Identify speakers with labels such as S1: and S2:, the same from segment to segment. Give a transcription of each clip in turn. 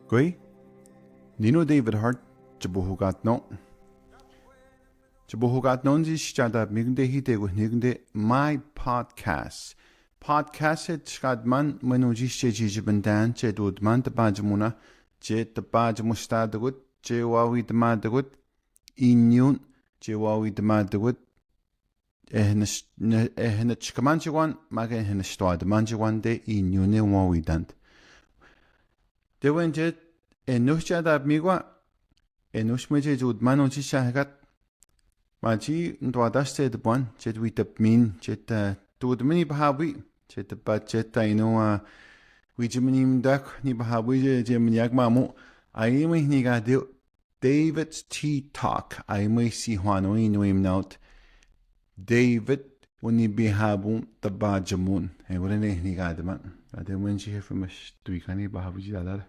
S1: Goi, Nino David Hart, Jabuhugat no. Jabuhugat no is Jada Migde Hide with Nigde my podcast. Podcast het Schadman, Menujis Jibandan, Jedud Man the Bajamuna, Jet the Bajamustadagut, Jewawi the Madagut, Inyun, Jewawi the Madagut, Ehenach Kamanjawan, Maga Henestwa, the Manjawan de Inyune Wawidant. De went jet Enusha da Migua, Enushmeje Jud Manoji Shahagat, Maji, Ndwadash said the one, Jet with the mean, Jet to the mini Bahabi, Jet the budget, I know, Wijiminim Duck, Nibahabi, Jeminiak Mamu, I may niga David's Tea Talk, I may see Juan, we know him now. David, when he be Habu, the Bajamoon, and what any niga the man. I then when she hear from us, do we canny Bahabi?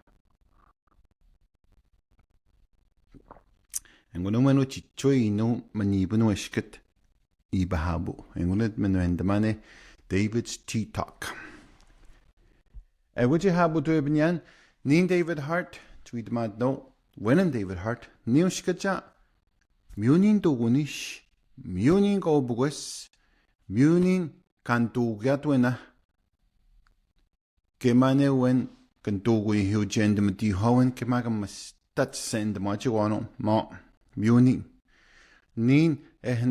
S1: And when no chichoy no manibuno eskit, Ibahabu, and when it menendamane, David's Tea Talk. And would you have to Ibnyan, Nin David Hart, tweet mad no, when David Hart, Newskaja, Munin to Wunish, Munin go Bugus, Munin cantu Gatwena, Kemane when cantu we hu gendum di howen Kemagamas, that send the Majuano, Ma. Munin. Nin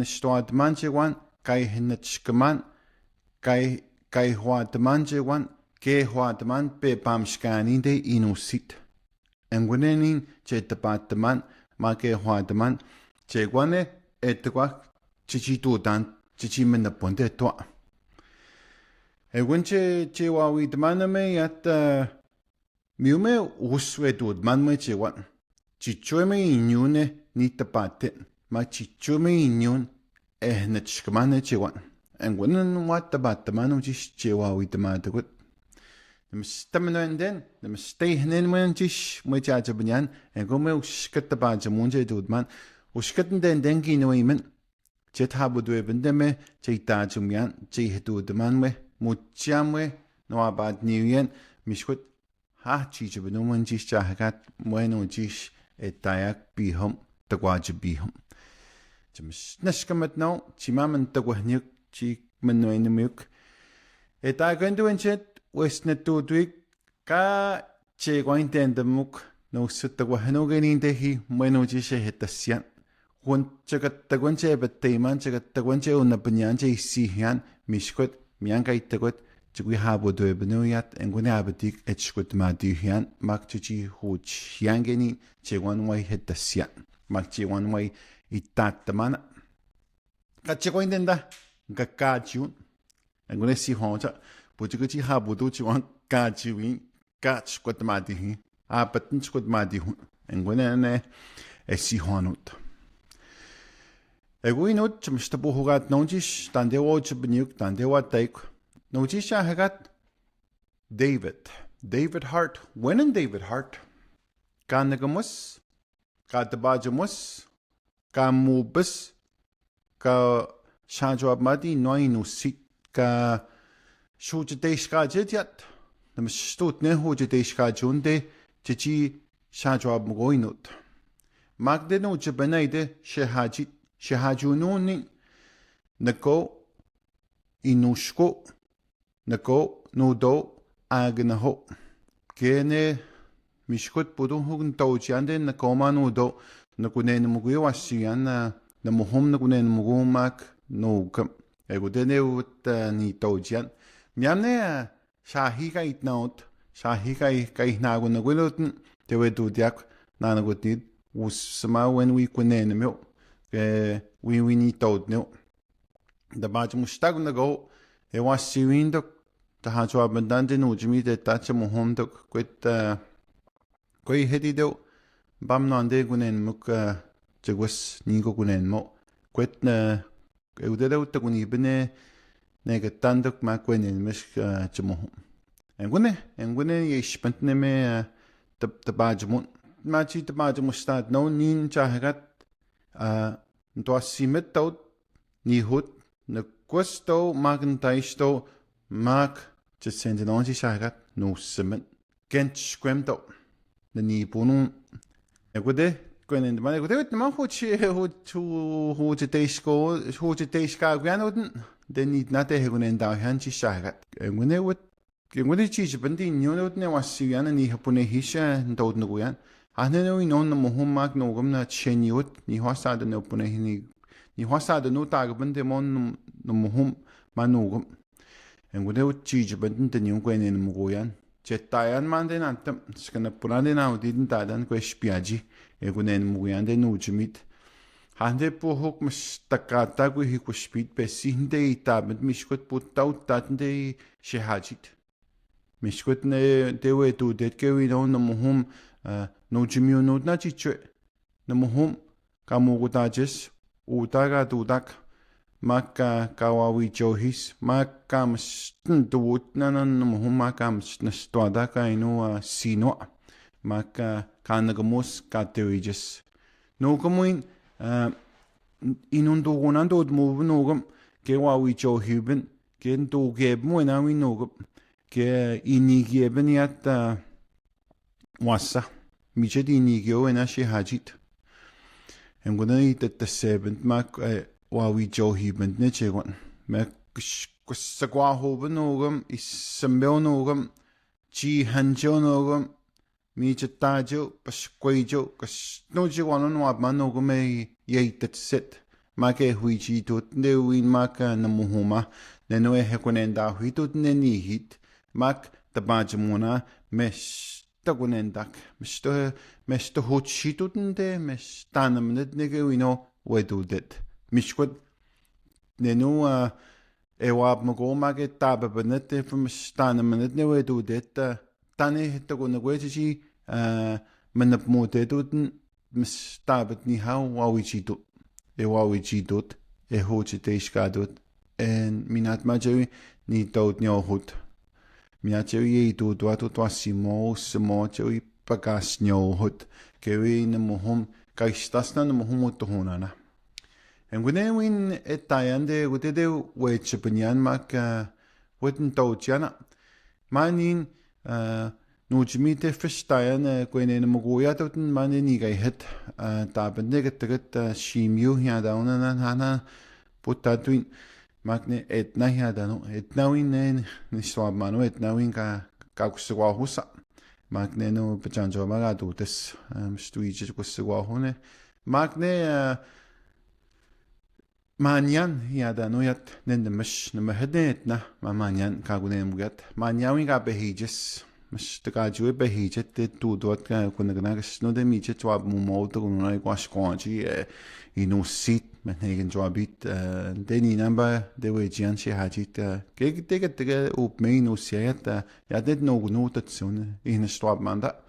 S1: Stoad Manjewan, Kai Hinachkaman, Kai Huat Manjewan, Ke Huat Man, Pe Pamscan de Inusit. And when any Jetabat the man, Make Huat Man, Jeguane etwa Chichitu Dan, Chichimen the Ponte Toa. And when Chewawi the maname at Mume Uswedud Manmechewan, Chichueme inune. Nita patit, my chichume inun, Netchkamane chewan, and when what about the man who just chewa with the matter with the stamina and then the stay in when jish, which Ajabanyan, and go milk scut the Bajamunja dudman, who scutten then dengi no women, Jet habu do even deme, Jeta Jumian, Jehedu the manwe, Muchamwe, no about New Yen, Mishkut, ha chichabanuman jish jahagat, bueno jish, et dayak be home. The Guajabihum. Jims Nashkamat now, Chimaman Tawahnik, Cheek Mano in the milk. Et I going to enchet, West net to drink, Ka Che going to the mook, no sut the Wahanogan in the he, Mano Jisha hit the sian. One chegat the Guanche, but Tayman chegat the Guanche on the Banyanje, see Hian, Mishkut, Mianka itagot, Chigui Habo do Benuyat, and Gunabatik, Etchkut Madu Hian, Makchi, Hooch, Yangani, Che one way hit the sian. Makchi one way itat the man. Kachakoin denda, Gakajun, and when I see Honja, Pujuchi Habuduchi one Kajuin, Gach what Madi, but Nchkut Madi, and when I see Honut. A winut, Mr. Buhugat Nojish, Tande Watch Benuk, Tande what take. Nojisha Hagat David Hart, when David Hart, Kanagamus. Ka Tabajamus, Ka Mubus, Ka Shajwab Madi, Noinu Sit, Ka Shujadeshka Jetiat, the Mstut Nehu Jadeshka Junde, Chichi Shajwab Moinut. Magdeno Jabanade, Shehajununi, Nako, Inushko, Nako, Nudo, Agnaho, Kene. Mishkut Pudu Hugan Tojiande, Nakomanu do, Nakunen Muguasian, the Mohom Nakunen Mugumak, no come. I would then with Ni Tojian. Miamne Shahika it note, Shahika Kainagun Willoton, they were do Diak, Nana would need, was somehow when we couldn't milk. We need told no. The Bajmustagun go, it was sewing the Hajwab and Dandin, which me the touch of Mohom took quit. Koi hedi do bam nande gunen muk jagwas nigo gunen mo quet na eudero taguni bene negatandok ma gunen mish jamohum and gune ye spentne me the bajmon machi the bajmustad no nin chahagat to simet out ni hut na questo magantaisto mag just send an onji chahagat no simet Gent squemdo. ni bunu ekude kwenende man ekude man hu te deiska gyanuden den ni nate hegunenda hanchi shagat ngune wet ngune chi bandi nyonodne wasiyan ni hapune hisha ndodne guyan hanene non muhummak no gumna cheniut ni hasada no pune ni hasada no tag bande mon no muhum manugum ngune wet chi bandi den nyongwenen mugoyan Cetayan manden antam skana punade na udin tadan ko espiaji egunen muguyande nujmit hande pohok mustakata ko hikuspit besinde itabet mishkot putau tatnde shehajit mishkot ne dewe tu det kewi no muhum nujmiu nudna chichwe no muhum kamugutajes utaga dudak Maka kawawi johis maka mstut nanan muhumaka mstwada ka inu sino maka kanagamus katewijes no komuin inundu gunando mu nogum ke wawi johiben ken do geb mu na wi nogum ke inigeben yat wasa mijedi inigyo ena shi hajit enguna tet seven mak Wawi Johiben Nichigon, Mekusagwahobenogum, Isambelnogum, G Hanjonogum, Mijatajo, Pasquajo, Casnojiwanon Wabmanogum, Yated Set, Make Huichi tut, Newin Maka Namuhuma, Nenoe Hekonenda, Hitut Neni Hit, Mak the Bajamuna, Mesh Tagunendak, Mr. Hochitutende, Mesh Tanam Negawino, where do that. Mishkot nenu ewab magoma ke tabe benete from stana menet ne we do det tane to go negweji menap mote duten mistabet ni how wawichi do wawichi dot hoche teiska dot en minat majewi ni dot nyo hut minachewi do to twasimo smo chewi pagas nyo hut kewi ne mohom kaistasna ne mohom to honana En gwne win etayande gwtede wechepenian mak wetten touchana. Manin nujmite festayan gwene mogoya toten manin igai het tabende get shimyu ya dauna hana putatwin makne etna ya dano etnawin ne swab mano etnawin ka kuswa husa makne no pechanjo maga dutes stuije kuswa hone makne Manyan yada no yat nendemish nemahedetna manyan kagunemugat manyawin ka behijes mas takajue behijet te tudot ka kunagnagas no de miche twab mumoto kunai kwashkonji inusit menegen twabit deni namba de wejian she hajit ke tege up meinusiat yadet no gnutat sun in swab manda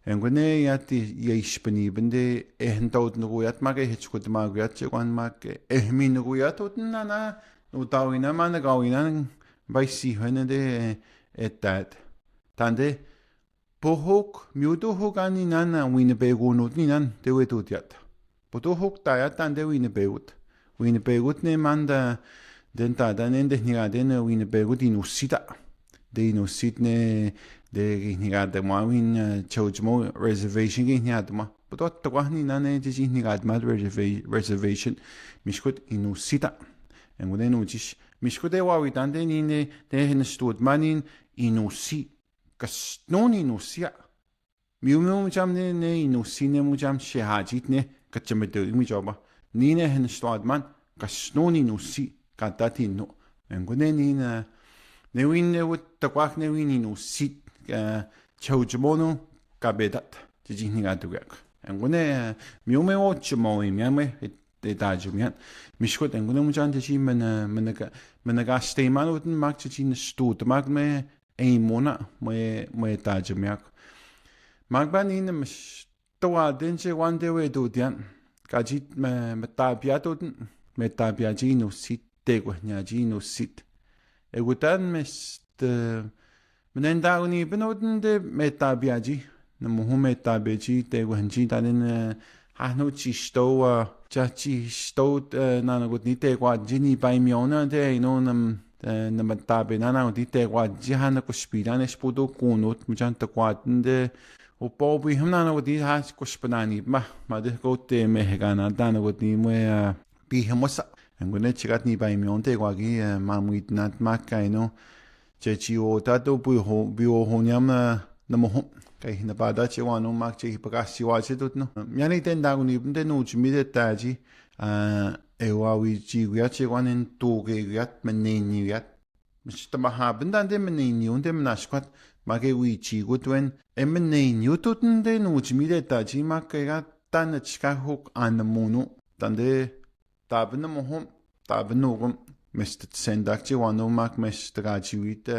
S1: En gwne yati yeishpeni bende ehentaut nuguyat mag ehchkut maguyat chekwan mag ehmi nuguyat utnana utawina managawina baisi hene etat tande pohok miutuhok ani nana winnebegunut ninan dewetutiat potuhok tayat tande winnebegut ne manda denta danende niga den winnebegut inusita de inusit ne de nigada mawin chojmo reservation ge nyadma but to wahni nane ji nigada reservation mishkut inusita en gune no jish mishkut de wawi tande ni ne de hen stud manin inusi kas non inusia mium jamne ne inusine mujam shehajit ne kachmedo mi joba ni ne hen stud man kas non inusi katatino en gune ni na ne win ne wut to wahne win inusit chojmono kabedat jijiniga dugak engune miume ochmo imiame etajumian mishkot engune mujan de menaga steimanuten mag jijin stut mag me eimona me etajumiak magban in toa denje wande we dudian kajit me tabiatuten me tabiajino sit tego nyajino sit egutan mest Menendaguni benoten de metabiaji, no metabeji, te wenji tanin hano chisto, chachi sto nanagut nite qua gini by miona de no Naman tabi na na di te kwa jihan na kuspilan es pudo kunut mujan ta kwatende o pobi hamna na di ha kuspanani ma de ko te mehgana da na di mo bi hamosa ngune chigat ni bai mion te kwa gi ma muit nat ma kai no che chi o ta to bu ho bi o ho nyam na mo kai na ba da che wa no ma che pa ka si wa che tut no myani ten da ni bde no chi mi de ta ji e wa wi ji wi che wa nen tu ge yat men ni ni yat mis ta ma ha ben dan de men ni ni un de na squat ma ge wi chi gu twen e men ni ni tut de no chi mi de ta ji ma ke ga tan na chi ka hok an mo no dan de ta ben mo hom ta ben no gum Mr. Sendak chi wa no mak Mr. ga chi wi te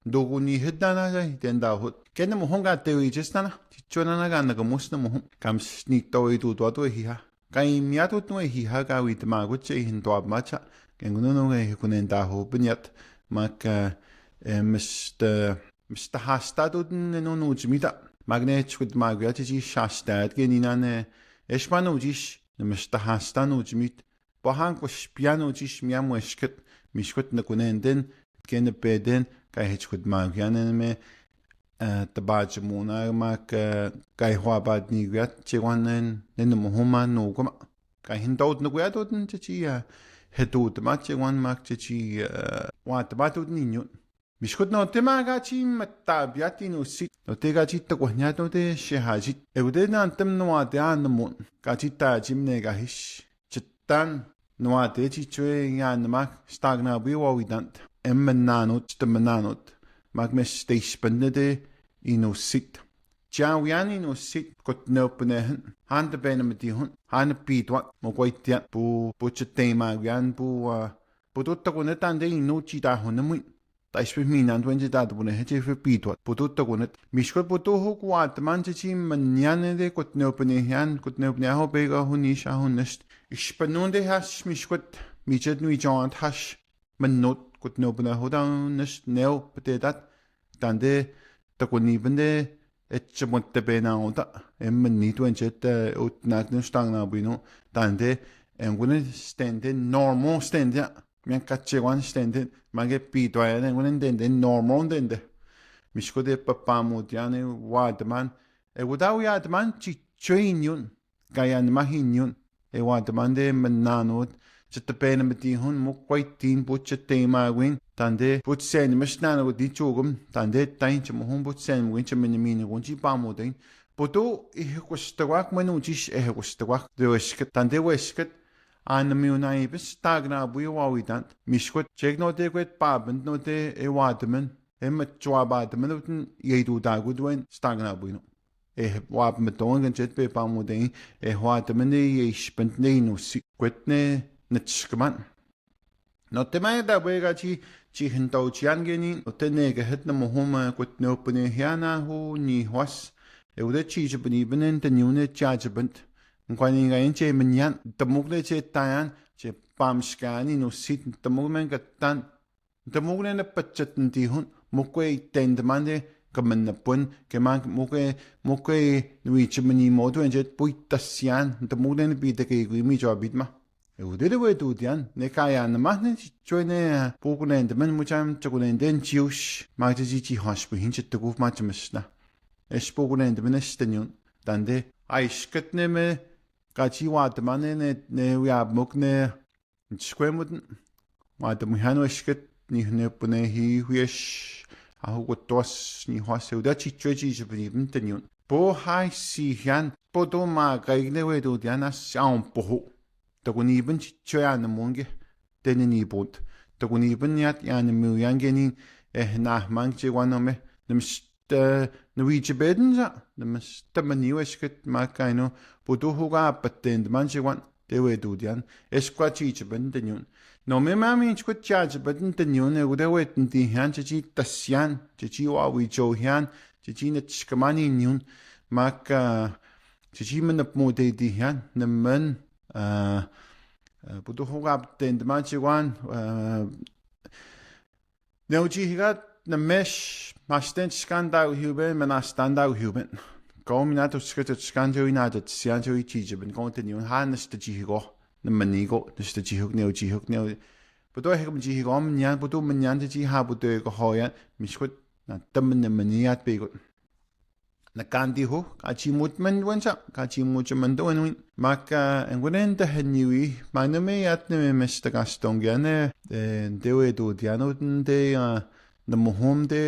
S1: do gu ni het na ga den da hot ken mo hong ga te wi just na chi chona na ga na ga mus na mo kam sni to i du do hi ha kai mia tu no hi ha ga wi te ma gu che hin do ma cha ken no no ga ku nen da ho binyat mak Mr. Hasta du no no chi mi da magne chud ma ga chi shasta ge ni na ne esmanu jish Mr. Hasta no chi mit Bahan ko piano jish miam weshkut mishkut na kunen den ken peden kai hechkut ma yanen me tabaj muna ma kai hwa bad ni gyat chegwanen nen mo homa no ko kai hindot no gyat dot chi hedut ma chegwan ma chi wa tabatut ni nyu mishkut no tema ga chi matta biati no sit no te ga chi to nya to de she ha ji e ude na tem no wa de an mo ga chi ta jimne ga hish chitan Noa te chi chwe nga namak stagna bi wa widant emmenanot temenanot mag mes ste spende de ino sit ja wian ino sit kot no pnehen han de bene met die hun han pit wat mo kwait ja bu chete ma wian bu dot ko net an de ino chi da hun mu da is mit min an wenn da bu ne he fe pit wat bu dot ko net miskot bu to ho kwat man chi manyan de kot no pnehen kot no pnehen ho be ga hun ni sha hun nest Ich bin nun der Hasch mich gut mit nui John Hasch man not gut no bena hodan nicht neo betet dann de da ko ni bende et chmot te bena oda em ni to jet ut nat no stang na bino dann de en gune stende normal stende men katche wan stende mage pi to en gune de normal de mich ko de papa modiane wadman e wodaw yadman chi train yun gayan mahin yun e wa demande menanot chete pene met die hun mo kwait tin butche tema win tande but sen mesnana go di chogum tande tain che mo hun but sen win che men min go ji pa mo den boto e ko stawak manu jis e ko stawak de wesket tande wesket an mi unai bis tagna bu wa widan miskot chegno de kwet pa bend no de e wa demen e met chwa ba demen ye du da go doen stagna bu no wap met dongen jet be pa mo ding hwa te mene ye spent ne no si kwetne net skman no te mai da be ga chi hin tau chian ge ni o te ne ge het na mo homa kwetne opne hiana hu ni hwas u de chi je bni benen te nyune cha je bent kwa ni ga che men yan te mo le che tan che pam skani no sit te mo men ga tan te mo ne pachet ti hun mo kwe ten de mande kamen na pun ke man mo ke nui chimni modu enjet puit tasian de moden bi de ke mi jo bit ma e de we du dian ne ka ya na ma ne choine pokunen de men mu cham chokunen den chiush ma ji chi hash bu hin chit de guf ma chmisna es pokunen de men steniun dande ai sketne me ka chi wa de man ne ya mokne skwemuden ma de mu hanu sket ni ne pune hi huish 아고 또스 니 화세우다 지초지 집은 때뉴 보하시 한 보도마 가이네웨도 디아나 샤움포 더군이 이번 지초야는 뭔게 되는 이본 더군이 이번 야는 묘양게니 에나 망치관놈에 넘스터 누이지베든자 넘스터 마니웨스켓 마카이노 보도후가 빠텐드 만치관 대외도 디안 에스과치 집은 때뉴 No me mami chkut charge but the new ne would wait in the hand chi tasian chi wa wi jo han chi ne chkamani nyun mak chi men op mo de di han ne men budu hogab den man chi wan no chi gat na mesh masten skanda huben men standa huben kom na to skut skanda ina de sian jo chi ben continue han st chi go na manigo dus de chi huk neo Budo hek mji higom nyan budo menyan ji ha budo ko hoyan mishkut na tammen maniat begot. Na kandi ho kachi mutman wansa kachi mutman do win maka engunen da heniwi maname yatne mesta gastong gane dewe do dianoten de na mohom de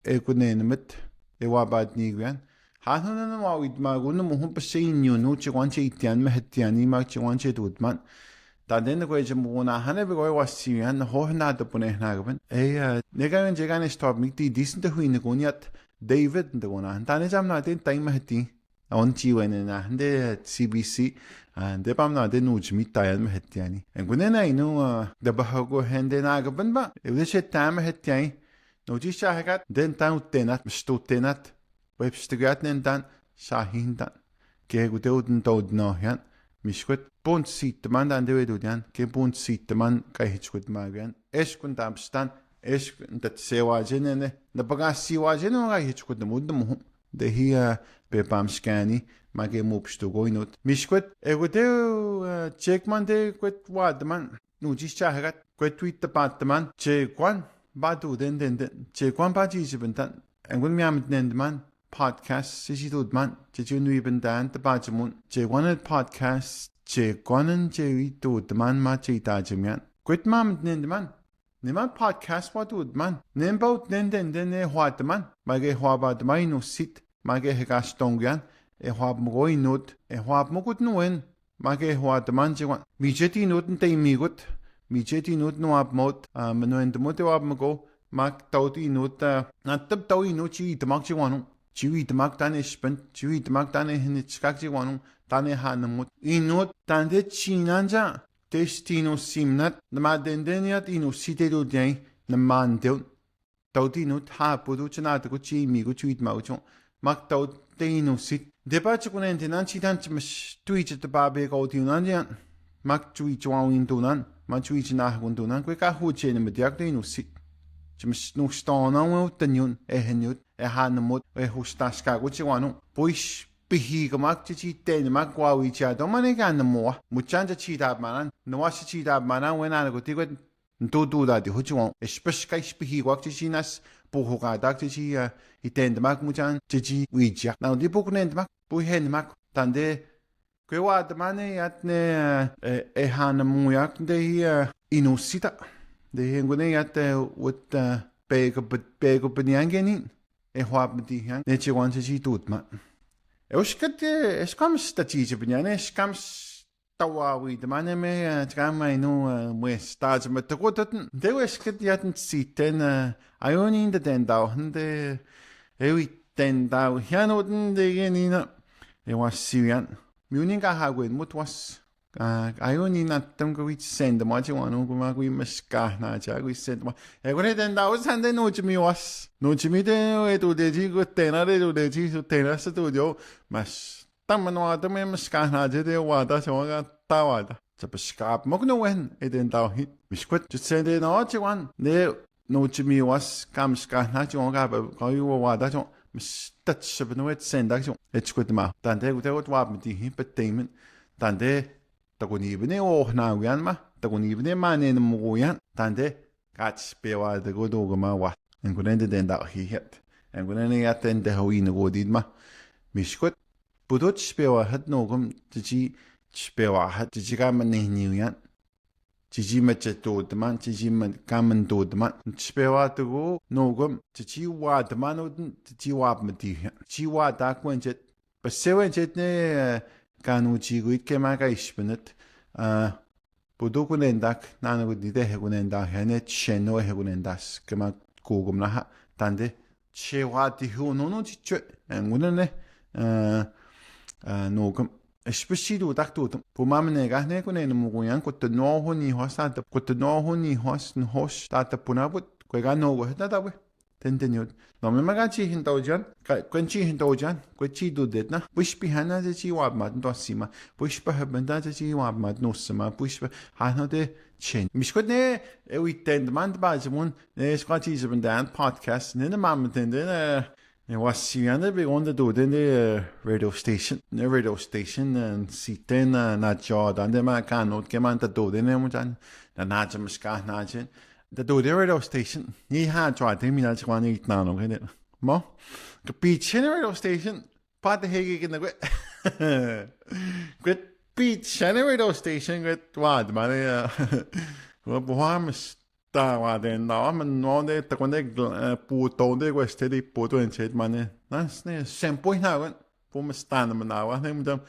S1: ekunen mit ewabad nigwan hanan ma wid ma gun mohom pasin yu no chi wanche itian me hetiani ma chi wanche dudman 다른 거에 좀 뭐나 하나 배워 왔으면 호나도 보내나가면 내가 제가 스톱 미티 디슨데 후이는 거니앗 데이비드 ndegona tane jamna den time heti on chiwenena hande CBC de pamna de nuj mitayan hetiani engunena inu de bahago hende nagaban ba evde tam hetiani noji shahagat den tan utenat mstutenat webstigat nen dan shahindan gegududen dodno yan mishkut bund sit man dan de wedudian ke bund sit man kai hichkut magan eskun damstan eskun dat sewajene na bagasi wajene ga hichkut mudum de hier be bam skani mage mupstu goinut mishkut egude check man de kwet wad man nu jischa hagat kwet tweet department che kwan badu den che kwan ba ji jibentan engun miam den man podcast sisi dudman che junui bendan department che kwan podcast che kwanan che dudman ma che tajmian kwet mam den man Niman podcast what would man? Nimbout den what man? Mage hwabad mainu sit, mage hegastongian, hwab mgoi nut, hwab mugut nuen, mage hwad man jiwan. Mijeti nuten te migut, mijeti nut no ab mot, menuen de mote wab mgo, mag tauti nut, natab taui no chi itmak jiwanu. Chiwi itmak tane spent, chiwi itmak tane hinitskak jiwanu, tane hanamut. Inut tande chinanja. Destino simnat na dendeniat inu sitelu dei na mandel taudinu ha pudu chanata ko chi mi ko chuit ma ucho mak taud teinu sit debach ko nen tenan chitan chmas tuich te babe ko tiunan jan mak chui chwang indunan ma chui chna hundunan ko ka hu chen me diak teinu sit chmas nu stona wo tenyun henut hanmut hustaska ko chiwanu puish Bihi gamak chi ten mak wawi cha do mane gan mo muchan chi da manan no was chi da manan when an go tigot do da di huchon especially kai bihi wak chi nas po ho ga dak chi iten mak muchan chi wi ja na di po kunen mak po hen mak tande kwe wa da mane yat ne han mu yak de inusita de ngone yat with beg bnyangeni hwab di han ne chi wan chi tut ma Eskams tatije binyane eskams tawawi de maneme tramai no muestage met de rotten de esket yaten siten ioni in de dendau hande ewi dendau hanoden de genina was Syrian muninga hago in mut was ioni natam go wit send ma ji wanu go ma go miska na ja go send ma egore dendau sande no jimi was no jimi de edo de ji go tenare do de ji tenare studio mas tamano da me miska na je de wa da so ga ta wa daจะไปสกับมกโนเวนไอเดนดาวฮิตมิสควดจุดเซนเดนอจิวันเนโนจิมีวัสกามสกับนาจิวันกับเขาอยู่ว่าได้จงมิสตัดสบโนเวตเซนได้จงเอชควดมาแต่เด็กเด็กว่าไม่ดีฮิปเตมันแต่เด็กตะกุนีบเนโอหนาวิอันมาตะกุนีบเนมาเนนมูวิอันแต่เด็กกัดเปียวเด็กดูกมาวะเอ็งคนนั้นเดนดาวฮิตเอ็งคนนั้นยัดเดนเดฮาวินกูดีดมามิสควดปุถุชเปียวฮัดโนกุมจีSpewa hat jiga man niyan jiji mache to dman jiji man kamen to dman spewa to no gum jiji wa dman jiji wa mati ji wa da kwenjet besewen jet ne kanu ji guit ke ma ga isbenet bodokunen dak nanu dide hegunen da hene cheno hegunen das kema kogum na ha tande chewa di hu no ji chwe ngunen ne no gum Especially that to Pumamne Gahnekune Muguyan could the no honey horse at the could the no honey horse and horse that the Punabut, Quegano was that way. Continued. No Magachi Hindojan, Quenchi Hindojan, Quechi do did na, wish behind the Chiwab Mad Dosima, wish perhaps that Chiwab Mad Nosima, wish Hano de Chin. Mishkone, we tend man badgemun, there's got easy and dan podcast, and then the mammoth and then was yana be on the do the radio station and siten na Jordan de ma kan not ke man ta do de ne mo jan na na jam ska na jen the do the radio station ni ha twa de mi na chwa ni na no ke mo ke beach radio station pa de hege ke na good beach radio station good wa de ma ne bo ta wa den na man no de ta konde pu to de ko steady pu to en chet mane nas ne sempo na wan pu me stan man na wa ne mudam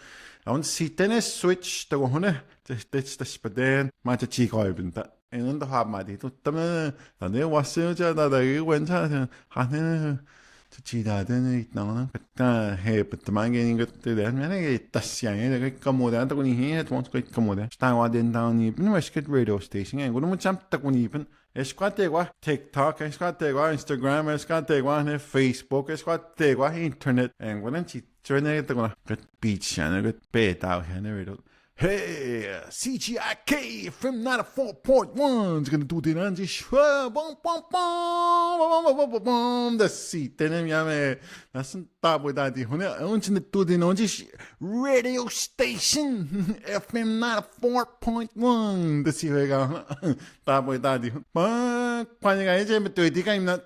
S1: on si tennis switch to hone de de spaden ma ta chi ko ibn ta en da ha ma di to ta ne wa se ja da wen cha ha ne chi da de ne na na ta he pe ta man ge ngot de ne ne ta sia ne ke como de ta ko ni he et wants ko como de sta wa den down ni bin was kit radio station en go jump ta ko ni bin esquate wa TikTok esquate wa Instagram esquate wa ne Facebook esquate wa internet en go chi trene ta ko na beach ne go be ta ne radio. Hey, CGIK from 94.1 is going to do the Nanji Shwa. The seat. Then I that's not top with that. I want to do the Nanji radio station FM 94.1. The see where I go. Top with that. When I get to it, I'm not.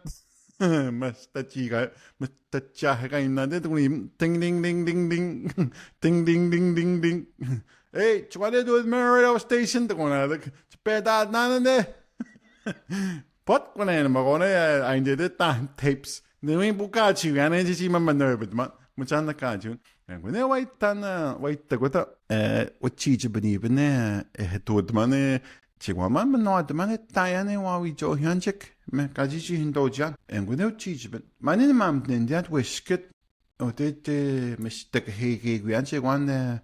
S1: Must chica, Mr. Chaga in the ding ding ding ding ding ding ding ding ding ding. Hey, what do with my radio station? The one I look, spare that none there. But when I'm going to, I did it on tapes. The way Bukachi, and I just see my nerve, much on the cartoon. And when I wait, the good, what cheech believe in there, a toad money. Chihuahua, no, the money, Diane, while we Joe Hanchik, Makaji in Dojan, and without cheech, but my name, then that was skit, or did Mr. Hege, we answer one,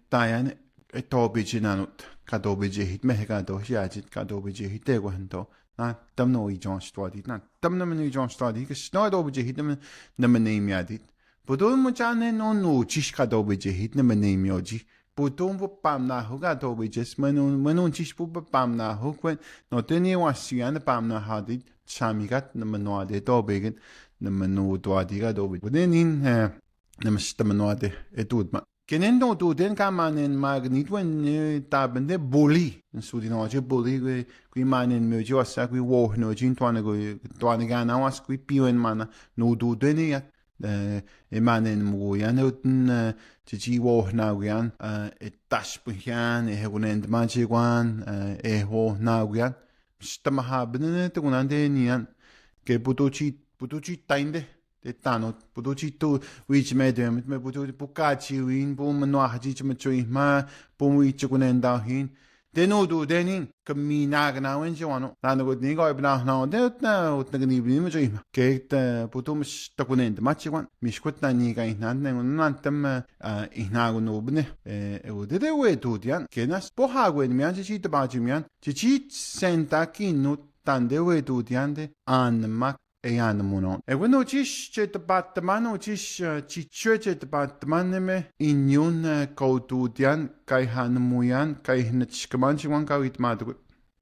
S1: Diane. Etobiji nanut, Kadobiji hit Mehagado, Yajit, Kadobiji hit Deguanto, not them no John studied, not them no John studied, because not Obiji hit them, never name yadit. But don't Mujane no Chish Kadobiji hit never name yoji. But don't pam na who got Obijis, when on Chish pam na hook went, not any was you and the pam na had it, Chamigat, the Manoade, Dobigan, the Manu Duadiga Dobi. But then in the Mr. Manoade, it would. Kenendo tu den kamanen magnit when taben de bully and sudinoje bully qui manen mejo asa qui wo no jin twana go twana ga na was qui piwen mana no du deni ya e manen mu ya no ten ji wo na gan e tash puhan e hegunen de maji gwan e ho na gan stamaha benen te gunande nian ke putuchi tainde de tanot putuchi tu which medem me putu pukachi win bum no haji chmchui ma bum wi chukunen da hin de no du denin kamina gna wen jwano na no ni go ibna na de na utna ni bi me joi ke ta putum stakunen de machi wan mishkut na ni ga inan ne nan tam ihna go no bne e o de we tu dian ke nas po ha go ni mian chi de ba ji mian chi senta ki no tan de we tu dian de an mak Eyan monon. E when ochish che departman ochish chichwe che departman me inyun kautudian kai han muyan kai hnechkaman chiwan kawit madu.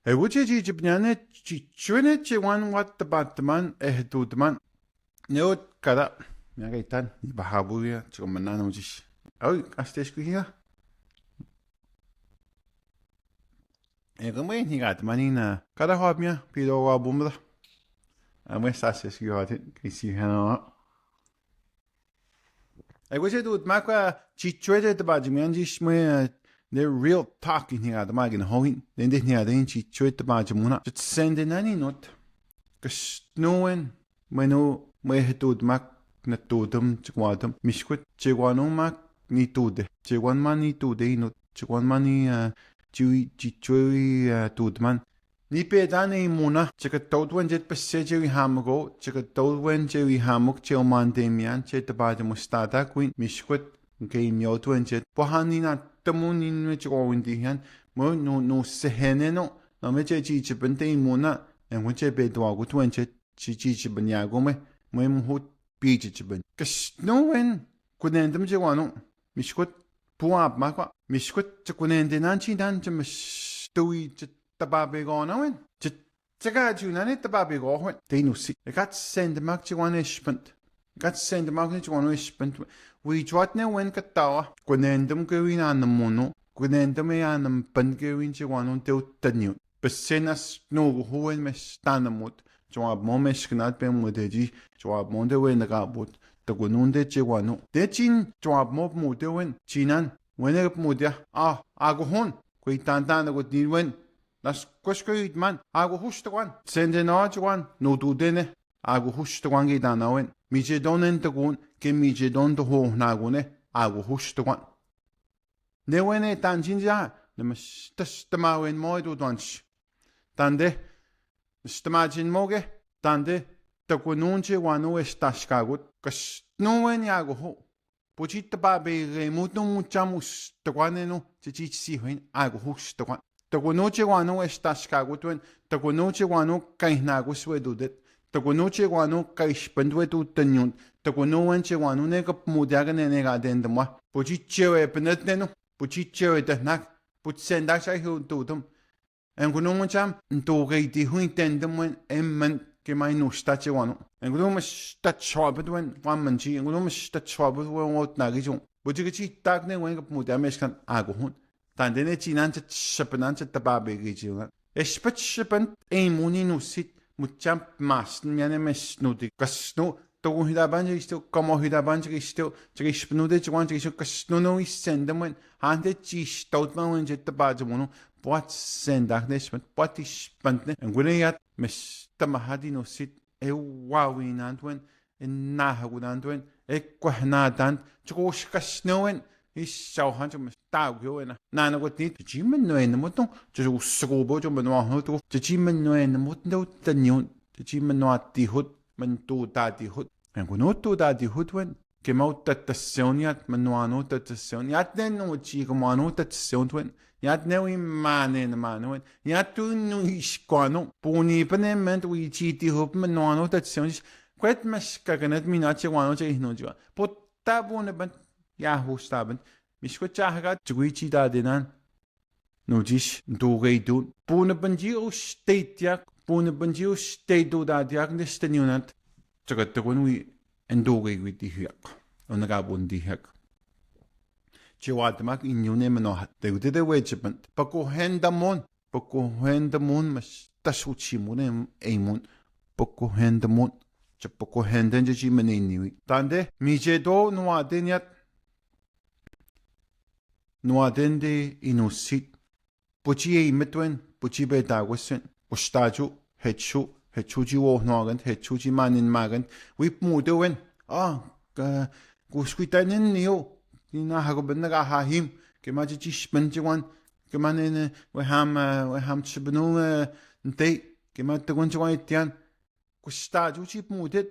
S1: E wuche chi jibnyane chichwe che wan wat departman ehdudman. Neot kada. Nyagaitan bahabuya chikomanan ochish. Oi, astesh kuhiya. E gumwe higat manina kada hobmya pido wa bumda. I'm with Sasha, you had it. You see, Hannah. I wish I would make a chichuete about Jimanji. They're real talking here at the Magan Hoin. Then they had any chichuete about Jamuna. Just send in any note. Because no one, when no way to make not to them, Chiguadam, Mishquit, Chiguano Mac, need to the Chiguan money to the note, Chiguan money, Chichui to the man. Ni pe dani muna chika tawdwen jet pasejewi hamago chika tawdwen jewi hamuk chel mandemian chet bada mustada queen mishkwet ke myotwen jet pohani na tamunin me chiko windihan mo no sehene no na me che chi chibente muna en wenche be dwago twen jet chi chibanyago me mo pi chiban kas no wen kunendem jewano mishkwet puap makwa mishkwet chikunende nanchi dan chim stui Tababi gone on. Chagajunan it the baby go when they no see. I got send the Machiwan ishpent. Katsen magni chwano ispent we jwatne wen katawa kunendum gewin anamunu kunendum anam pan gewin chwano te uttanyu besenas no hoen mes tanamut chwa momes knat ben mudeji chwa monde wen gabut te kununde chwano de chin chwa mob mude wen chinan wen mudia aguhon koi tantan go diwen las koskoit man agu hustwan sende no chwan no dudene agu hustwan gi danawen Mije donen te gun ke mije don de ho nagune agu huste wan. Ne wene tan jinja ne stama wen moy do danch. Tande stama jin moge tande te kununche wanu estashkagut kas no wen yagu ho. Puchit ba be re mutu muchamus te wanenu chichi si hen agu huste wan. Te kununche wanu estashkagut wen te kununche wanu kainagus wedudet. Takunuche wanu kaishpendwe tu tanyun takunuanche wanu ne kap mudaga ne ga dendma puchichewe penetnenu puchichewe tahnak putsenda sai hu tutum en kunuancham to geiti hu tendem emmen ke mai no stache wanu en kunum stat chobedwen wamanchi en kunum stat chobedwen wot nagijun puchichi tak ne wen kap mudameskan agu hun tandene chinanche shapenanche tababe gijun espetshepen emuni no sit mucham mas nyane mes nuti kasno to hidaban isto como hidaban isto chishpnude chwan chisho kasno no isendem hande chish totman jet bajamuno what sendak nesmet what is pantne en gweneyat mes tamahadi no sit e wawinantwen en nahagudantwen e kwahnatan chosh kasnoen is sau han chum tao yo na na ko ti jimen no en mo tong jo usgo bo jo no ha to jimen no en mo no tanyon jimen no ati hut man tu ta ti hut en ko no tu ta ti hut wen ke mo ta tsoniat man no ta tsoniat den no chi ko mo no ta tson wen yat ne wi manen manwen yat tu no is ko no puni pene ment wi chi ti hut man no ta tson kwet mas ka ganet mi na che wa no che no jo potta bone ban ja hoestaben miskotjaga tsuichi da denan no jish dogei do pune banjio state jak pune banjio state do da jak nestenunat tsagat wi en dogei wi di hyak onaga bun di hyak chewat mak inyune meno hat de wechment pako hendamon mas tasuchi munem eimun pako hendamon chapoko henden ji menini tande mije do no adeniat Nuadende inusit, puchi metwen, puchi betagwesen, ustaju, hechuji wohnagant, hechuji manin magant, wip mudewen, gusquitanen neo, Nina hagobenaga hahim, gemaji chishpenjiwan, gemanen, we ham chibnu, nte, gematagunjuan, gustaju chip mudet,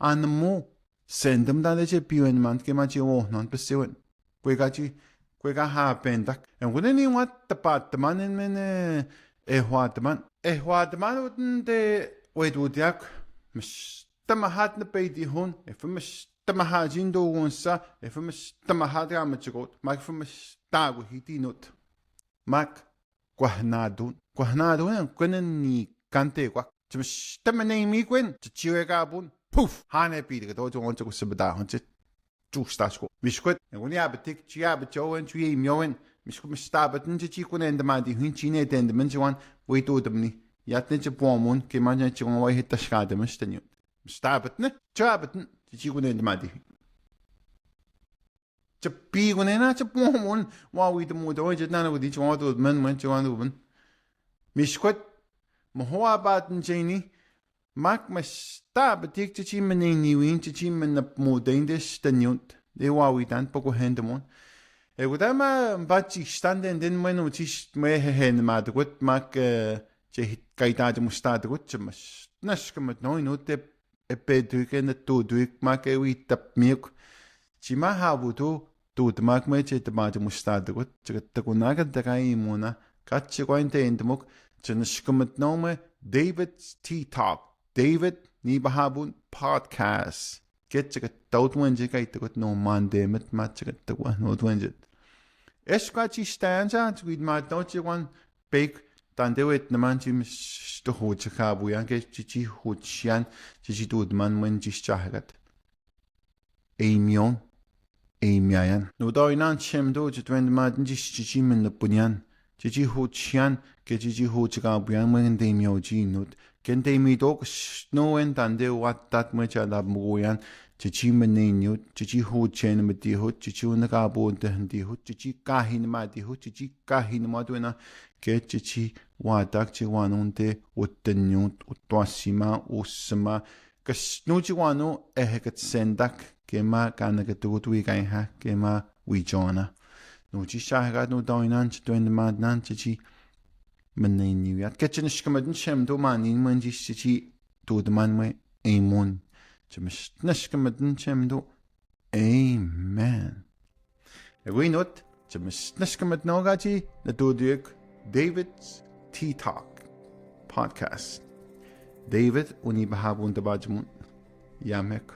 S1: anmo, send them that they piwen man, gemaji wohnan, pesewen, Quegaji. Kwega ha pendak en wenen in wat departement in men ehwaatman de wedwodiak mis tamahat ne peidi hun efmis tamahajin do wonsa efmis tamahat ga machgot mak efmis tagu hitinot mak kwahnadun en kwenen ni kante kwa chmis tamane mi kwen chiwega bun puf hane pidi do jo oncho subda honche Justasko. Miskot, en wanneer betik, chia betjoen, twee mjoen, miskot mistabet, en je chikon en de man die hun chine en de mensen wan, weet hoe hem niet. Je had net je boomon, ke man je chikon waar je het schade misten je. Mistabet, ne? Chia beten, je chikon en de man die. Je pigon en je boomon, waar we de moeder ooit het na die chwan doet men je wan doen. Miskot, mohoa baten jeni. Mak mas ta betik chichi men niwin chichi men moden des tanyut de wawi dan poko hendemon e gudama bachi standen den men chis me hen ma de gut mak che kaita de musta de gut chmas nashkamat no inote e peduken to duik mak e wi tap miuk chima habutu to de mak me che de ma de musta de gut chigat de kunaga de kai mona katchi gointe endmuk chnashkamat no me David T. Top David Nibahabun podcast. Get to get out when you get to no man demit match at the one no dwindit. Esquachi stands out with my don't you one big than do it the man jims to hold Chicago and get Chichi Huchian, Chichi do the man when Chichagat. Aimion. Aimiayan. No doinan chemdo jitwend madin jichichi min na bunyan. Jiji ho chian ke jiji ho chiga buyan mwen daimyo jinut. Ken daimi dog snowen dande wat dat mwecha da mugoyan. Jiji menenut. Jiji ho chen mati hut. Jiji unagabo dehndi hut. Jiji kahin mati hut. Jiji kahin madwena. Ke jiji wadak jiwanunde utenyut utwasima usma. Kasno jiwano ehekat sendak. Kema kana katutui kai ha kema wijona no chi shaga no doinan chi twen mad nan chi manin yu yat ketchen shkamadin shem do manin man chi do de man me aimon chimish nashkamadin shem do amen we not chimish nashkamad no gachi na do dik David's Tea Talk podcast David uni bahabun tabajmun yamek